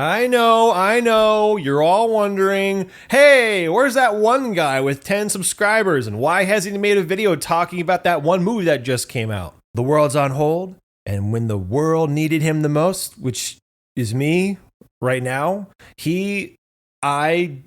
I know, you're all wondering, hey, where's that one guy with 10 subscribers and why hasn't he made a video talking about that one movie that just came out? The world's on hold, and when the world needed him the most, which is me right now, I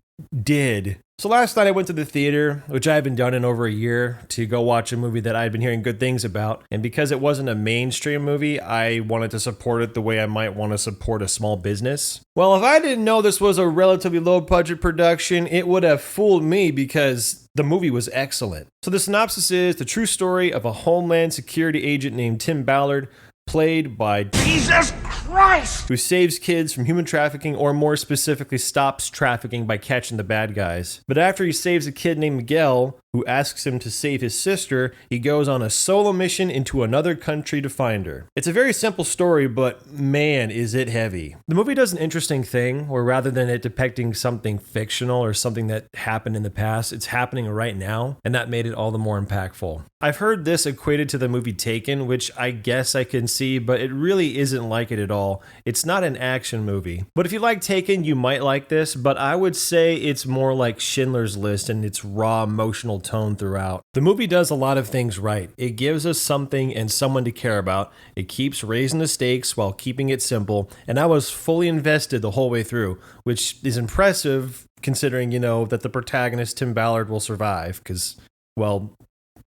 did. So last night I went to the theater, which I haven't done in over a year, to go watch a movie that I'd been hearing good things about. And because it wasn't a mainstream movie, I wanted to support it the way I might want to support a small business. Well, if I didn't know this was a relatively low budget production, it would have fooled me because the movie was excellent. So the synopsis is the true story of a Homeland Security agent named Tim Ballard, played by Jesus Christ, who saves kids from human trafficking, or more specifically stops trafficking by catching the bad guys. But after he saves a kid named Miguel, who asks him to save his sister, he goes on a solo mission into another country to find her. It's a very simple story, but man, is it heavy. The movie does an interesting thing, where rather than it depicting something fictional or something that happened in the past, it's happening right now, and that made it all the more impactful. I've heard this equated to the movie Taken, which I guess I can see, but it really isn't like it at all. It's not an action movie. But if you like Taken, you might like this, but I would say it's more like Schindler's List in its raw emotional tone throughout. The movie does a lot of things right. It gives us something and someone to care about. It keeps raising the stakes while keeping it simple, and I was fully invested the whole way through, which is impressive considering, that the protagonist, Tim Ballard, will survive, because, well,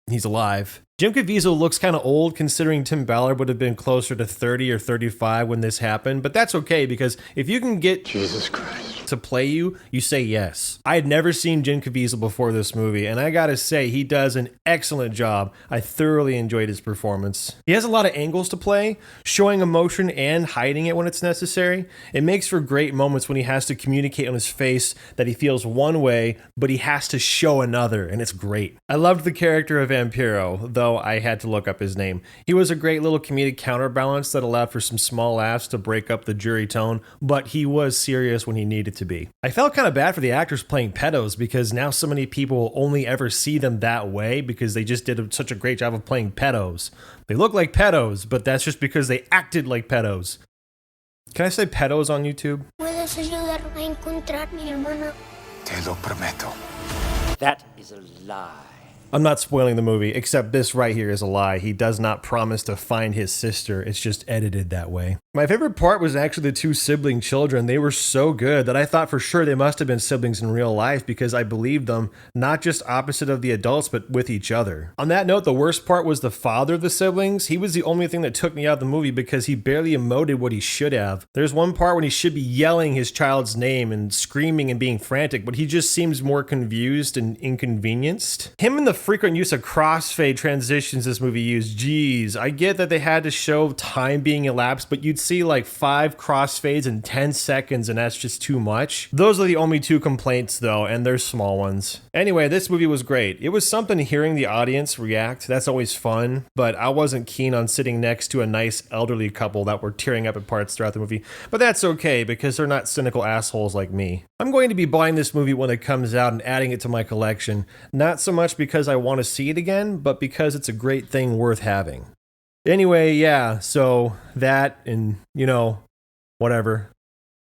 he's alive. Jim Caviezel looks kind of old considering Tim Ballard would have been closer to 30 or 35 when this happened, but that's okay because if you can get Jesus Christ to play you say yes. I had never seen Jim Caviezel before this movie, and I gotta say, he does an excellent job. I thoroughly enjoyed his performance. He has a lot of angles to play, showing emotion and hiding it when it's necessary. It makes for great moments when he has to communicate on his face that he feels one way, but he has to show another, and it's great. I loved the character of Vampiro, though I had to look up his name. He was a great little comedic counterbalance that allowed for some small laughs to break up the jury tone, but he was serious when he needed to be. I felt kind of bad for the actors playing pedos because now so many people only ever see them that way because they just did such a great job of playing pedos. They look like pedos, but that's just because they acted like pedos. Can I say pedos on YouTube? Puedes ayudarme a encontrar mi hermana. Te lo prometo. That is a lie. I'm not spoiling the movie, except this right here is a lie. He does not promise to find his sister. It's just edited that way. My favorite part was actually the two sibling children. They were so good that I thought for sure they must have been siblings in real life because I believed them, not just opposite of the adults, but with each other. On that note, the worst part was the father of the siblings. He was the only thing that took me out of the movie because he barely emoted what he should have. There's one part when he should be yelling his child's name and screaming and being frantic, but he just seems more confused and inconvenienced. Him and the frequent use of crossfade transitions this movie used, geez, I get that they had to show time being elapsed, but you'd see like 5 crossfades in 10 seconds and that's just too much. Those are the only 2 complaints though, and they're small ones. Anyway, this movie was great. It was something hearing the audience react. That's always fun, but I wasn't keen on sitting next to a nice elderly couple that were tearing up at parts throughout the movie, but that's okay because they're not cynical assholes like me. I'm going to be buying this movie when it comes out and adding it to my collection, not so much because I want to see it again, but because it's a great thing worth having. Anyway, yeah, so that and, whatever.